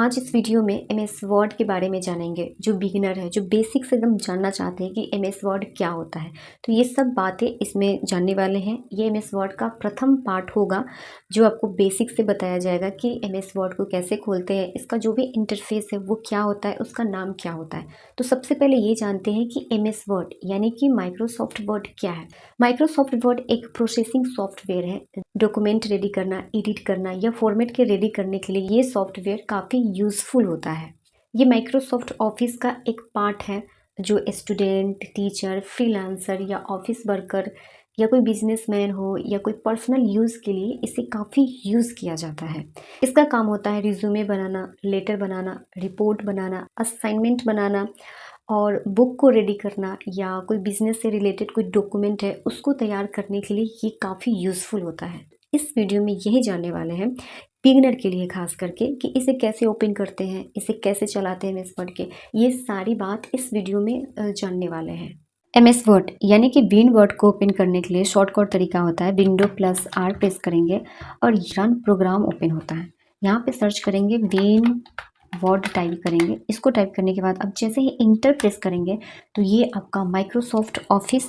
आज इस वीडियो में एमएस वर्ड के बारे में जानेंगे। जो बिगिनर है, जो बेसिक से एकदम जानना चाहते हैं कि एमएस वर्ड क्या होता है, तो ये सब बातें इसमें जानने वाले हैं। ये एमएस वर्ड का प्रथम पार्ट होगा जो आपको बेसिक से बताया जाएगा कि एमएस वर्ड को कैसे खोलते हैं, इसका जो भी इंटरफेस है वो क्या होता है, उसका नाम क्या होता है। तो सबसे पहले ये जानते हैं कि एमएस वर्ड यानी कि माइक्रोसॉफ्ट वर्ड क्या है। माइक्रोसॉफ्ट वर्ड एक प्रोसेसिंग सॉफ्टवेयर है। डॉक्यूमेंट रेडी करना, एडिट करना या फॉर्मेट के रेडी करने के लिए ये सॉफ्टवेयर काफ़ी यूज़फुल होता है। ये माइक्रोसॉफ्ट ऑफिस का एक पार्ट है जो स्टूडेंट, टीचर, फ्रीलांसर या ऑफिस वर्कर या कोई बिजनेसमैन हो या कोई पर्सनल यूज़ के लिए इसे काफ़ी यूज़ किया जाता है। इसका काम होता है रिज्यूमे बनाना, लेटर बनाना, रिपोर्ट बनाना, असाइनमेंट बनाना और बुक को रेडी करना या कोई बिजनेस से रिलेटेड कोई डॉक्यूमेंट है उसको तैयार करने के लिए ये काफ़ी यूज़फुल होता है। इस वीडियो में यही जानने वाले हैं बिगिनर के लिए खास करके कि इसे कैसे ओपन करते हैं, इसे कैसे चलाते हैं एमएस वर्ड के, ये सारी बात इस वीडियो में जानने वाले हैं। एमएस वर्ड यानी कि विन वर्ड को ओपन करने के लिए शॉर्टकट तरीका होता है विंडो प्लस आर प्रेस करेंगे और रन प्रोग्राम ओपन होता है। यहाँ पे सर्च करेंगे विन वर्ड टाइप करेंगे। इसको टाइप करने के बाद अब जैसे ही इंटर प्रेस करेंगे तो ये आपका माइक्रोसॉफ्ट ऑफिस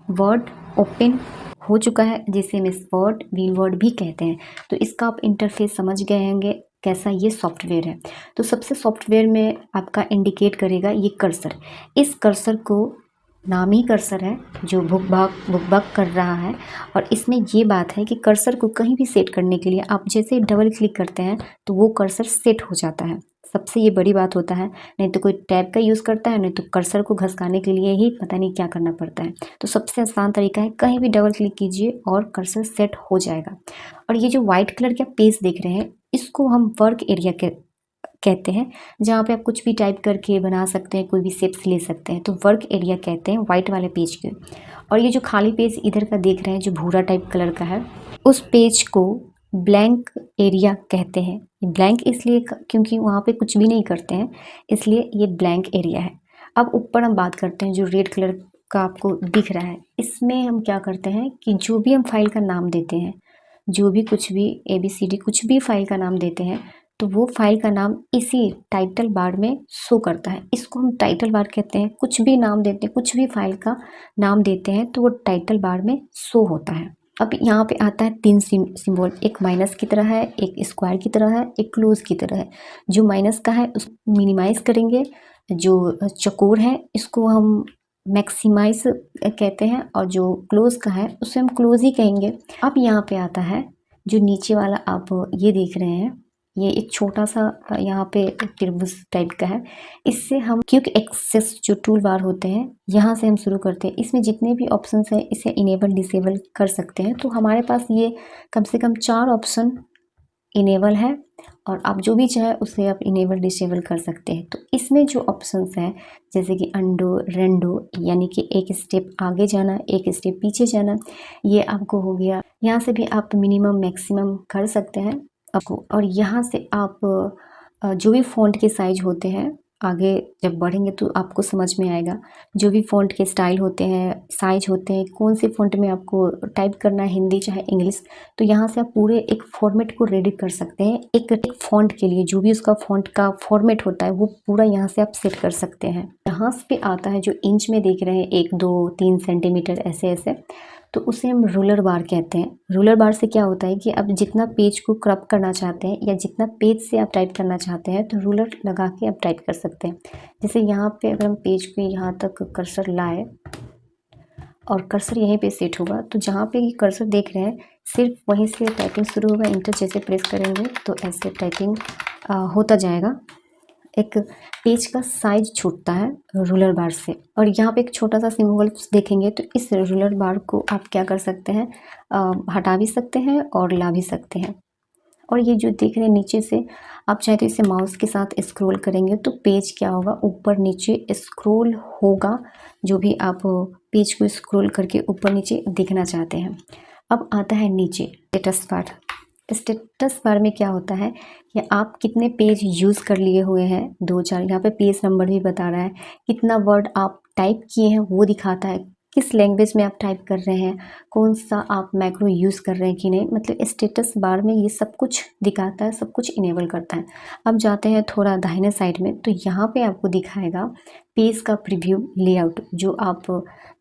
वर्ड ओपन हो चुका है, जिसे हम इस वर्ड विन वर्ड भी कहते हैं। तो इसका आप इंटरफेस समझ गए होंगे कैसा ये सॉफ्टवेयर है। तो सबसे सॉफ्टवेयर में आपका इंडिकेट करेगा ये कर्सर। इस कर्सर को नामी कर्सर है जो बुकबाक कर रहा है और इसमें ये बात है कि कर्सर को कहीं भी सेट करने के लिए आप जैसे डबल क्लिक करते हैं तो वो कर्सर सेट हो जाता है। सबसे ये बड़ी बात होता है, नहीं तो कोई टैब का यूज़ करता है, नहीं तो कर्सर को घसकाने के लिए ही पता नहीं क्या करना पड़ता है। तो सबसे आसान तरीका है कहीं भी डबल क्लिक कीजिए और कर्सर सेट हो जाएगा। और ये जो वाइट कलर का पेज देख रहे हैं इसको हम वर्क एरिया कहते हैं, जहाँ पे आप कुछ भी टाइप करके बना सकते हैं, कोई भी शेप्स ले सकते हैं। तो वर्क एरिया कहते हैं वाइट वाले पेज के। और ये जो खाली पेज इधर का देख रहे हैं जो भूरा टाइप कलर का है, उस पेज को ब्लैंक एरिया कहते हैं। ब्लैंक इसलिए क्योंकि वहाँ पे कुछ भी नहीं करते हैं, इसलिए ये ब्लैंक एरिया है। अब ऊपर हम बात करते हैं जो रेड कलर का आपको दिख रहा है, इसमें हम क्या करते हैं कि जो भी हम फाइल का नाम देते हैं, जो भी कुछ भी ABCD कुछ भी फाइल का नाम देते हैं तो वो फाइल का नाम इसी टाइटल बार में शो करता है। इसको हम टाइटल बार कहते हैं। कुछ भी नाम देते हैं, कुछ भी फाइल का नाम देते हैं तो वो टाइटल बार में शो होता है। अब यहाँ पे आता है तीन सिंबल, एक माइनस की तरह है, एक स्क्वायर की तरह है, एक क्लोज की तरह है। जो माइनस का है उसको मिनिमाइज करेंगे, जो चौकोर है इसको हम मैक्सिमाइज कहते हैं और जो क्लोज का है उसे हम क्लोज ही कहेंगे। अब यहाँ पे आता है जो नीचे वाला आप ये देख रहे हैं, ये एक छोटा सा यहाँ पे त्रिभुज टाइप का है। इससे हम क्विक एक्सेस जो टूल बार होते हैं यहाँ से हम शुरू करते हैं। इसमें जितने भी ऑप्शंस हैं इसे इनेबल डिसेबल कर सकते हैं। तो हमारे पास ये कम से कम 4 ऑप्शन इनेबल है और आप जो भी चाहे उसे आप इनेबल डिसेबल कर सकते हैं। तो इसमें जो ऑप्शंस हैं जैसे कि अंडो, रेंडो यानी कि एक स्टेप आगे जाना, एक स्टेप पीछे जाना, ये आपको हो गया। यहाँ से भी आप मिनिमम मैक्सिमम कर सकते हैं आपको। और यहाँ से आप जो भी फ़ॉन्ट के साइज होते हैं, आगे जब बढ़ेंगे तो आपको समझ में आएगा। जो भी फ़ॉन्ट के स्टाइल होते हैं, साइज होते हैं, कौन से फ़ॉन्ट में आपको टाइप करना है, हिंदी चाहे इंग्लिश, तो यहाँ से आप पूरे एक फॉर्मेट को रेडी कर सकते हैं। एक फ़ॉन्ट के लिए जो भी उसका फ़ॉन्ट का फॉर्मेट होता है वो पूरा यहाँ से आप सेट कर सकते हैं। यहाँ पे आता है जो इंच में देख रहे हैं 1, 2, 3 सेंटीमीटर ऐसे ऐसे, तो उसे हम रूलर बार कहते हैं। रूलर बार से क्या होता है कि आप जितना पेज को क्रॉप करना चाहते हैं या जितना पेज से आप टाइप करना चाहते हैं तो रूलर लगा के आप टाइप कर सकते हैं। जैसे यहाँ पे अगर हम पेज को यहाँ तक कर्सर लाए और कर्सर यहीं पे सेट होगा तो जहाँ पे ये कर्सर देख रहे हैं सिर्फ वहीं से टाइपिंग शुरू होगा। इंटर जैसे प्रेस करेंगे तो ऐसे टाइपिंग होता जाएगा। एक पेज का साइज छूटता है रूलर बार से। और यहाँ पे एक छोटा सा सिंबल देखेंगे तो इस रूलर बार को आप क्या कर सकते हैं, हटा भी सकते हैं और ला भी सकते हैं। और ये जो देख रहे हैं नीचे से आप चाहे तो इसे माउस के साथ स्क्रॉल करेंगे तो पेज क्या होगा, ऊपर नीचे स्क्रॉल होगा। जो भी आप पेज को स्क्रॉल करके ऊपर नीचे देखना चाहते हैं। अब आता है नीचे स्टेटस बार। स्टेटस बार में क्या होता है कि आप कितने पेज यूज़ कर लिए हुए हैं, 2, 4, यहाँ पे पेज नंबर भी बता रहा है। कितना वर्ड आप टाइप किए हैं वो दिखाता है। किस लैंग्वेज में आप टाइप कर रहे हैं, कौन सा आप मैक्रो यूज़ कर रहे हैं कि नहीं, मतलब स्टेटस बार में ये सब कुछ दिखाता है, सब कुछ इनेबल करता है। अब जाते हैं थोड़ा दाहिने साइड में, तो यहाँ पे आपको दिखाएगा पेज का प्रीव्यू लेआउट, जो आप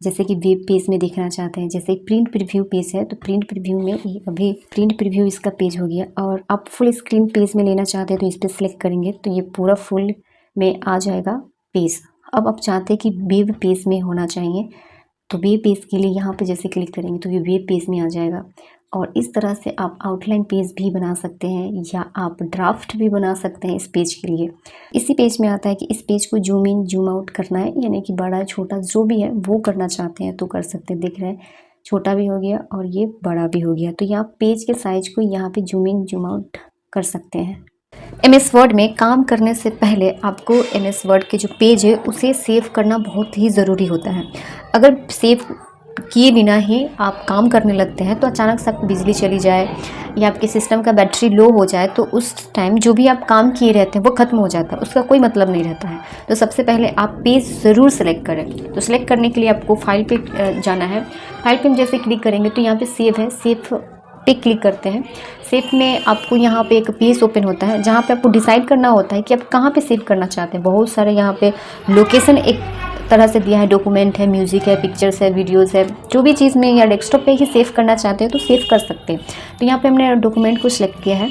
जैसे कि वेब पेज में देखना चाहते हैं। जैसे प्रिंट प्रीव्यू पेज है, तो प्रिंट प्रीव्यू में अभी प्रिंट प्रीव्यू इसका पेज हो गया, और आप फुल स्क्रीन पेज में लेना चाहते हैं तो इस पर सिलेक्ट करेंगे तो ये पूरा फुल में आ जाएगा पेज। अब आप चाहते हैं कि वेब पेज में होना चाहिए, तो वेब पेज के लिए यहाँ पे जैसे क्लिक करेंगे तो ये वेब पेज में आ जाएगा। और इस तरह से आप आउटलाइन पेज भी बना सकते हैं, या आप ड्राफ्ट भी बना सकते हैं इस पेज के लिए। इसी पेज में आता है कि इस पेज को जूम इन जूम आउट करना है, यानी कि बड़ा छोटा जो भी है वो करना चाहते हैं तो कर सकते हैं। देख रहे हैं छोटा भी हो गया और ये बड़ा भी हो गया, तो यहाँ पेज के साइज को यहाँ पे जूम इन जूम आउट कर सकते हैं। MS वर्ड में काम करने से पहले आपको MS वर्ड के जो पेज है उसे सेव करना बहुत ही ज़रूरी होता है। अगर सेव किए बिना ही आप काम करने लगते हैं तो अचानक से आपकी बिजली चली जाए या आपके सिस्टम का बैटरी लो हो जाए, तो उस टाइम जो भी आप काम किए रहते हैं वो ख़त्म हो जाता है, उसका कोई मतलब नहीं रहता है। तो सबसे पहले आप पेज ज़रूर सेलेक्ट करें। तो सेलेक्ट करने के लिए आपको फाइल पे जाना है। फाइल पे हम जैसे क्लिक करेंगे तो यहाँ पे सेव है, सेव पे क्लिक करते हैं। सेव में आपको यहाँ पे एक पेज ओपन होता है जहाँ पे आपको डिसाइड करना होता है कि आप कहाँ पे सेव करना चाहते हैं। बहुत सारे यहाँ पे लोकेशन एक तरह से दिया है, डॉक्यूमेंट है, म्यूज़िक है, पिक्चर्स है, वीडियोस है, जो भी चीज़ में या डेस्कटॉप पे ही सेव करना चाहते हैं तो सेव कर सकते हैं। तो यहाँ पे हमने डॉक्यूमेंट को सिलेक्ट किया है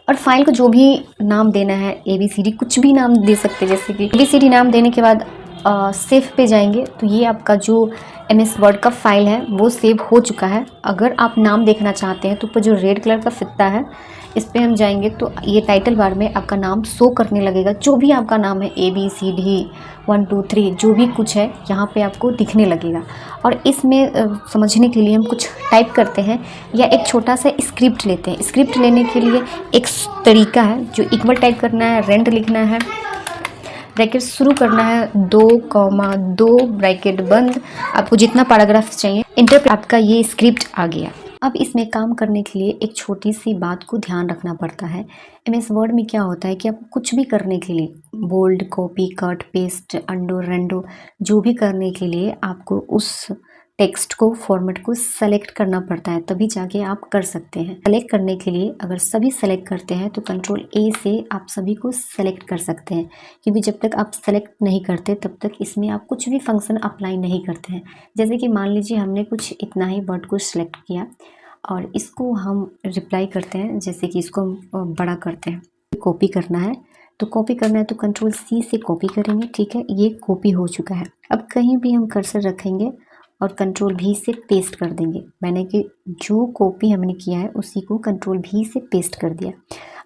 और फाइल को जो भी नाम देना है, ABCD कुछ भी नाम दे सकते हैं। जैसे कि ABCD नाम देने के बाद सेव पे जाएंगे तो ये आपका जो MS वर्ड का फाइल है वो सेव हो चुका है। अगर आप नाम देखना चाहते हैं तो ऊपर जो रेड कलर का फित्ता है इस पर हम जाएंगे तो ये टाइटल बार में आपका नाम शो करने लगेगा। जो भी आपका नाम है ABCD 1 2 3 जो भी कुछ है यहाँ पे आपको दिखने लगेगा। और इसमें समझने के लिए हम कुछ टाइप करते हैं या एक छोटा सा स्क्रिप्ट लेते हैं। स्क्रिप्ट लेने के लिए एक तरीका है, जो इक्वल टाइप करना है, रेंट लिखना है, ब्रैकेट शुरू करना है 2,2 ब्रैकेट बंद, आपको जितना पैराग्राफ चाहिए इंटर पे आपका ये स्क्रिप्ट आ गया। अब इसमें काम करने के लिए एक छोटी सी बात को ध्यान रखना पड़ता है। MS वर्ड में क्या होता है कि आप कुछ भी करने के लिए बोल्ड, कॉपी, कट, पेस्ट, अंडो, रेंडो जो भी करने के लिए आपको उस टेक्स्ट को, फॉर्मेट को सेलेक्ट करना पड़ता है, तभी जाके आप कर सकते हैं। सेलेक्ट करने के लिए अगर सभी सेलेक्ट करते हैं तो कंट्रोल A से आप सभी को सेलेक्ट कर सकते हैं, क्योंकि जब तक आप सेलेक्ट नहीं करते तब तक इसमें आप कुछ भी फंक्शन अप्लाई नहीं करते हैं। जैसे कि मान लीजिए हमने कुछ इतना ही वर्ड को सिलेक्ट किया और इसको हम रिप्लाई करते हैं, जैसे कि इसको हम बड़ा करते हैं, कॉपी करना है तो कॉपी करना है तो कंट्रोल C से कॉपी करेंगे। ठीक है, ये कॉपी हो चुका है। अब कहीं भी हम कर्सर रखेंगे और कंट्रोल V से पेस्ट कर देंगे। मैंने कि जो कॉपी हमने किया है उसी को कंट्रोल V से पेस्ट कर दिया।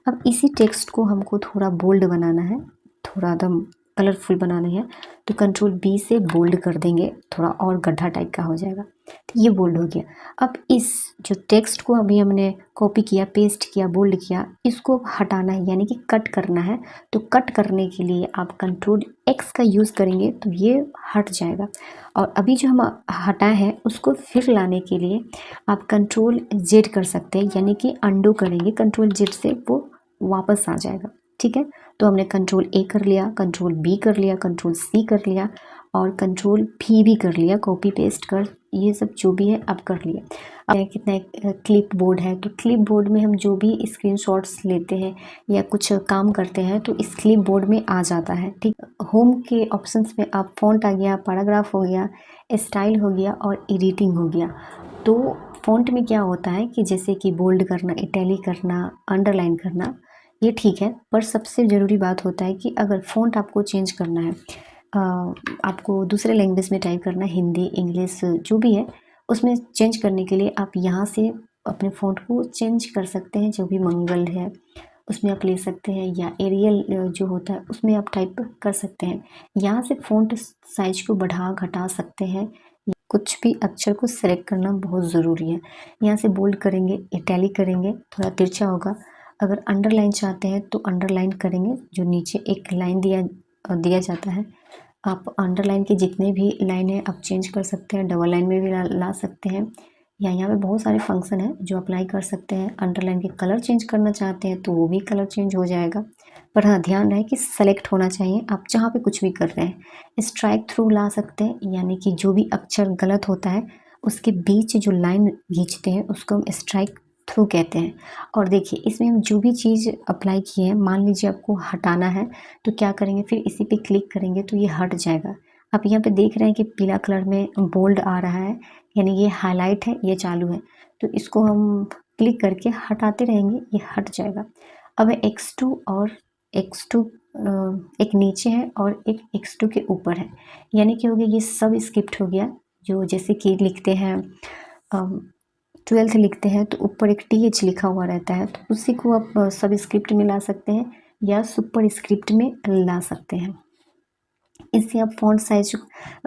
अब इसी टेक्स्ट को हमको थोड़ा बोल्ड बनाना है, थोड़ा एकदम कलरफुल बनाना है, तो कंट्रोल B से बोल्ड कर देंगे, थोड़ा और गड्ढा टाइप का हो जाएगा। तो ये बोल्ड हो गया। अब इस जो टेक्स्ट को अभी हमने कॉपी किया, पेस्ट किया, बोल्ड किया, इसको हटाना है यानी कि कट करना है। तो कट करने के लिए आप कंट्रोल X का यूज़ करेंगे तो ये हट जाएगा। और अभी जो हम हटाए हैं उसको फिर लाने के लिए आप कंट्रोल Z कर सकते हैं, यानी कि अंडू करेंगे कंट्रोल Z से, वो वापस आ जाएगा। ठीक है, तो हमने कंट्रोल A कर लिया, कंट्रोल B कर लिया, कंट्रोल C कर लिया और कंट्रोल V भी कर लिया, कॉपी पेस्ट कर, ये सब जो भी है अब कर लिया। अब कितना क्लिप बोर्ड है, तो क्लिप बोर्ड में हम जो भी स्क्रीनशॉट्स लेते हैं या कुछ काम करते हैं तो इस क्लिप बोर्ड में आ जाता है। ठीक, होम के ऑप्शंस में आप फॉन्ट आ गया, पैराग्राफ हो गया, स्टाइल हो गया और एडिटिंग हो गया। तो फॉन्ट में क्या होता है कि जैसे कि बोल्ड करना, इटैलिक करना, अंडरलाइन करना, ये ठीक है, पर सबसे ज़रूरी बात होता है कि अगर फ़ॉन्ट आपको चेंज करना है, आपको दूसरे लैंग्वेज में टाइप करना है, हिंदी, इंग्लिश जो भी है, उसमें चेंज करने के लिए आप यहाँ से अपने फ़ॉन्ट को चेंज कर सकते हैं। जो भी मंगल है उसमें आप ले सकते हैं, या एरियल जो होता है उसमें आप टाइप कर सकते हैं। यहाँ से फ़ॉन्ट साइज को बढ़ा घटा सकते हैं। कुछ भी अक्षर को सेलेक्ट करना बहुत ज़रूरी है। यहाँ से बोल्ड करेंगे, इटैलिक करेंगे, थोड़ा तिरछा होगा। अगर अंडरलाइन चाहते हैं तो अंडरलाइन करेंगे, जो नीचे एक लाइन दिया जाता है। आप अंडरलाइन के जितने भी लाइन है आप चेंज कर सकते हैं, डबल लाइन में भी ला सकते हैं, या यहाँ पे बहुत सारे फंक्शन है जो अप्लाई कर सकते हैं। अंडरलाइन के कलर चेंज करना चाहते हैं तो वो भी कलर चेंज हो जाएगा। पर हाँ ध्यान रहे कि सेलेक्ट होना चाहिए आप जहाँ पे कुछ भी कर रहे हैं। स्ट्राइक थ्रू ला सकते हैं, यानी कि जो भी अक्षर गलत होता है उसके बीच जो लाइन खींचते हैं उसको हम स्ट्राइक थ्रू कहते हैं। और देखिए इसमें हम जो भी चीज़ अप्लाई किए हैं, मान लीजिए आपको हटाना है तो क्या करेंगे, फिर इसी पे क्लिक करेंगे तो ये हट जाएगा। आप यहाँ पे देख रहे हैं कि पीला कलर में बोल्ड आ रहा है, यानी ये हाईलाइट है, ये चालू है। तो इसको हम क्लिक करके हटाते रहेंगे, ये हट जाएगा। अब x2 और x2 एक नीचे है और एक x2 के ऊपर है, यानी कि हो गया ये सब स्किप्ट हो गया। जो जैसे कि लिखते हैं 12th लिखते हैं तो ऊपर एक TH लिखा हुआ रहता है, तो उसी को आप सब स्क्रिप्ट में ला सकते हैं या सुपर स्क्रिप्ट में ला सकते हैं। इससे आप फ़ॉन्ट साइज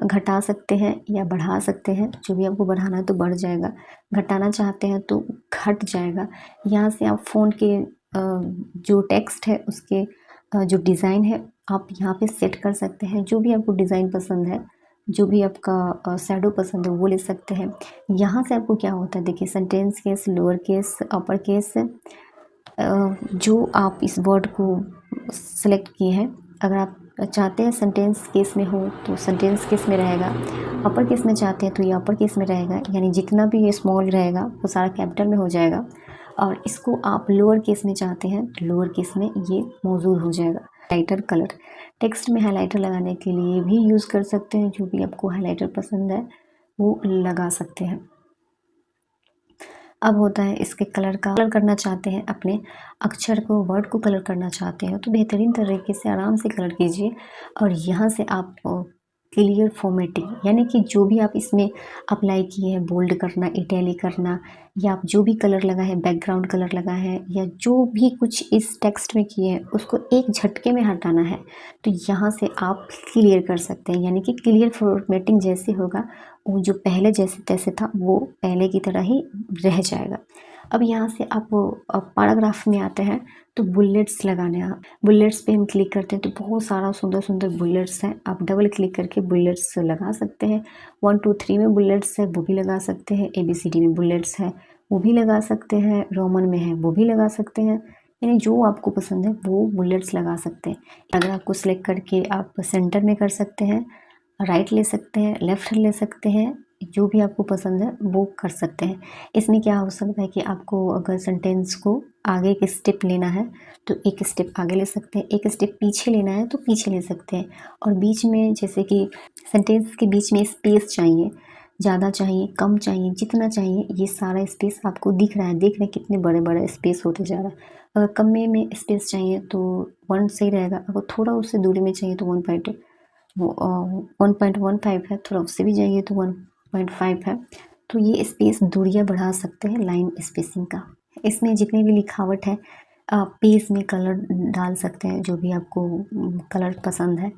घटा सकते हैं या बढ़ा सकते हैं, जो भी आपको बढ़ाना है तो बढ़ जाएगा, घटाना चाहते हैं तो घट जाएगा। यहाँ से आप फ़ॉन्ट के जो टेक्स्ट है उसके जो डिज़ाइन है आप यहाँ पे सेट कर सकते हैं। जो भी आपको डिज़ाइन पसंद है, जो भी आपका शैडो पसंद है वो ले सकते हैं। यहाँ से आपको क्या होता है देखिए, sentence case, lower case, upper case, जो आप इस वर्ड को सेलेक्ट किए हैं, अगर आप चाहते हैं सेंटेंस केस में हो तो सेंटेंस केस में रहेगा, अपर केस में चाहते हैं तो ये अपर केस में रहेगा, यानी जितना भी ये स्मॉल रहेगा वो सारा कैपिटल में हो जाएगा। और इसको आप लोअर केस में चाहते हैं तो लोअर केस में ये मौजूद हो जाएगा। हाइलाइटर कलर, टेक्स्ट में हाइलाइटर लगाने के लिए भी यूज़ कर सकते हैं, जो भी आपको हाइलाइटर पसंद है वो लगा सकते हैं। अब होता है इसके कलर का, कलर करना चाहते हैं अपने अक्षर को, वर्ड को कलर करना चाहते हैं तो बेहतरीन तरीके से आराम से कलर कीजिए। और यहाँ से आप क्लियर फॉर्मेटिंग, यानी कि जो भी आप इसमें अप्लाई किए हैं, बोल्ड करना, इटैलिक करना, या आप जो भी कलर लगा है, बैकग्राउंड कलर लगा है, या जो भी कुछ इस टेक्स्ट में किए हैं उसको एक झटके में हटाना है तो यहाँ से आप क्लियर कर सकते हैं, यानी कि क्लियर फॉर्मेटिंग जैसे होगा वो जो पहले जैसे तैसे था वो पहले की तरह ही रह जाएगा। अब यहाँ से आप पैराग्राफ में आते हैं तो बुलेट्स लगाने हैं। बुलेट्स पे हम क्लिक करते हैं तो बहुत सारा सुंदर सुंदर बुलेट्स हैं, आप डबल क्लिक करके बुलेट्स लगा सकते हैं। 1 2 3 में बुलेट्स है वो भी लगा सकते हैं, ABCD में बुलेट्स है वो भी लगा सकते हैं, रोमन में है वो भी लगा सकते हैं, यानी जो आपको पसंद है वो बुलेट्स लगा सकते हैं। अगर आपको सिलेक्ट करके आप सेंटर में कर सकते हैं, राइट ले सकते हैं, लेफ़्ट ले सकते हैं, जो भी आपको पसंद है वो कर सकते हैं। इसमें क्या हो सकता है कि आपको अगर सेंटेंस को आगे एक स्टेप लेना है तो एक स्टेप आगे ले सकते हैं, एक स्टेप पीछे लेना है तो पीछे ले सकते हैं। और बीच में जैसे कि सेंटेंस के बीच में स्पेस चाहिए, ज़्यादा चाहिए, कम चाहिए, जितना चाहिए ये सारा स्पेस आपको दिख रहा है, देख रहे हैं कितने बड़े बड़े स्पेस होते जा रहा है। अगर कम में स्पेस चाहिए तो 1 सही रहेगा, अगर थोड़ा उससे दूरी में चाहिए तो 1.15 है, थोड़ा उससे भी जाइए तो 1.5 है। तो ये स्पेस दूरियां बढ़ा सकते हैं लाइन स्पेसिंग का। इसमें जितने भी लिखावट है पेज में कलर डाल सकते हैं, जो भी आपको कलर पसंद है।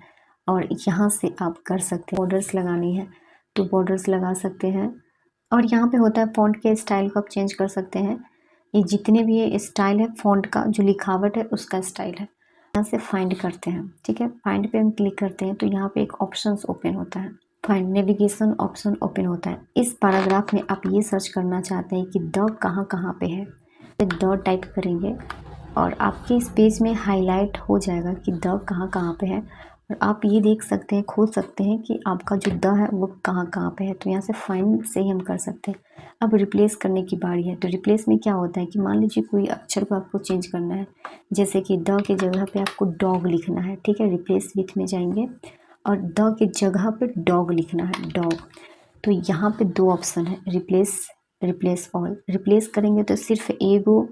और यहाँ से आप कर सकते हैं, बॉर्डर्स लगानी है तो बॉर्डर्स लगा सकते हैं। और यहाँ पे होता है फ़ॉन्ट के स्टाइल को आप चेंज कर सकते हैं। ये जितने भी ये स्टाइल है फ़ॉन्ट का, जो लिखावट है उसका स्टाइल है। यहाँ से फाइंड करते हैं, ठीक है, फाइंड पे हम क्लिक करते हैं तो यहाँ पे एक ऑप्शंस ओपन होता है, फाइंड नेविगेशन ऑप्शन ओपन होता है। इस पैराग्राफ में आप ये सर्च करना चाहते हैं कि द कहाँ कहाँ पे है, तो द टाइप करेंगे और आपके इस पेज में हाईलाइट हो जाएगा कि द कहाँ कहाँ पे है। और आप ये देख सकते हैं, खोज सकते हैं कि आपका जो द है वो कहाँ कहाँ पे है, तो यहाँ से फाइंड से ही हम कर सकते हैं। अब रिप्लेस करने की बारी है, तो रिप्लेस में क्या होता है कि मान लीजिए कोई अक्षर को आपको चेंज करना है, जैसे कि द के जगह पे आपको डॉग लिखना है, ठीक है, रिप्लेस विथ में जाएंगे और द के जगह पे डॉग लिखना है, डॉग। तो यहाँ पे 2 ऑप्शन है, रिप्लेस, रिप्लेस ऑल। रिप्लेस करेंगे तो सिर्फ एगो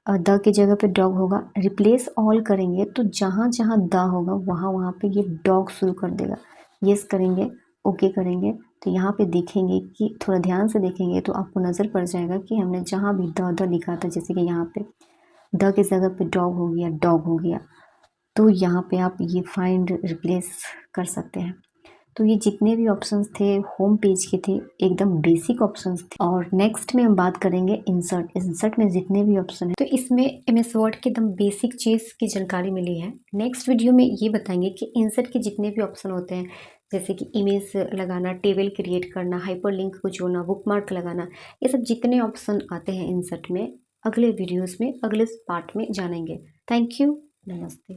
द की जगह पे डॉग होगा। रिप्लेस ऑल करेंगे तो जहाँ जहाँ द होगा वहाँ वहाँ पे ये डॉग शुरू कर देगा। यस करेंगे, ओके करेंगे तो यहाँ पे देखेंगे कि थोड़ा ध्यान से देखेंगे तो आपको नज़र पड़ जाएगा कि हमने जहाँ भी द लिखा था, जैसे कि यहाँ पे द की जगह पे डॉग हो गया, डॉग हो गया, तो यहाँ पे आप ये फाइंड रिप्लेस कर सकते हैं। तो ये जितने भी ऑप्शंस थे होम पेज के थे, एकदम बेसिक ऑप्शंस थे। और नेक्स्ट में हम बात करेंगे इंसर्ट। इंसर्ट में जितने भी ऑप्शन है, तो इसमें MS वर्ड के एकदम बेसिक चीज़ की जानकारी मिली है। नेक्स्ट वीडियो में ये बताएंगे कि इंसर्ट के जितने भी ऑप्शन होते हैं, जैसे कि इमेज लगाना, टेबल क्रिएट करना, हाइपरलिंक को जोड़ना, बुकमार्क लगाना, ये सब जितने ऑप्शन आते हैं इंसर्ट में, अगले वीडियोज़ में, अगले पार्ट में जानेंगे। Thank you. नमस्ते।